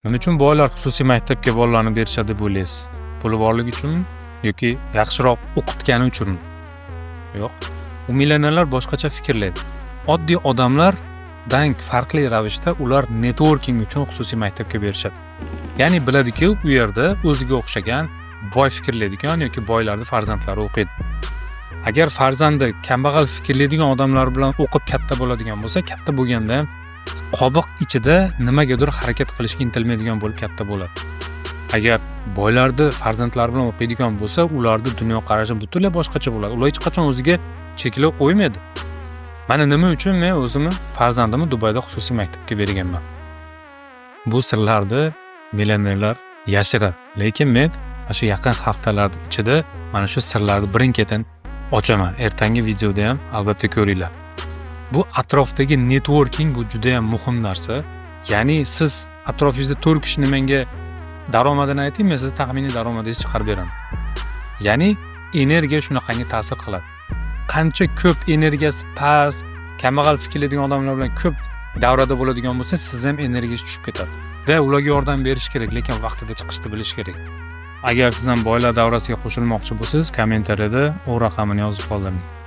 Nima uchun boylar xususiy maktabga bolalarni berishadi deb o'ylaysiz? Puli borligi uchunmi yoki yaxshiroq o'qitgani uchunmi? Yo'q. U millionerlar boshqacha fikrlaydi. Oddiy odamlardan farqli ravishda ular networking uchun xususiy maktabga berishadi. Ya'ni biladiki, u yerda o'ziga o'xshagan boy fikrlaydigan yoki boylarning farzandlari o'qiydi. Agar farzandi kambag'al fikrlaydigan odamlar bilan o'qib katta bo'ladigan bo'lsa, katta bo'lganda ham qobiq ichida nimagadir harakat qilishga intilmaydigan bo'lib katta bo'ladi. Agar boylarni farzandlari bilan o'qiydigan bo'lsa, ularning dunyoqarashi butunlay boshqacha bo'ladi. Ular hech qachon o'ziga cheklov qo'ymaydi. Mana nima uchun men o'zimni farzandimni Dubayda xususiy maktabga berganman. Bu sirlarni millionerlar yashiradi. Lekin men shu yaqin haftalar ichida mana shu sirlarni birin-ketin ochaman. Ertangi videoda ham albatta ko'ringlar. Bu atrofdagi networking bu juda ham muhim narsa. Ya'ni siz atrofingizda 4 kishini menga daromadini ayting, men sizning taxminiy daromadingizni chiqarib beraman. Ya'ni energiya shunaqangi ta'sir qiladi. Qancha ko'p energiyasi past, kambag'al fikrlaydigan odamlar bilan ko'p davrada bo'ladigan bo'lsa, siz ham energiyangiz tushib ketadi. Va ularga yordam berish kerak, lekin vaqtida chiqishni bilish kerak. Agar siz ham boylar davrasiga qo'shilmoqchi bo'lsangiz, kommentariyada u raqamini yozib qoldiring.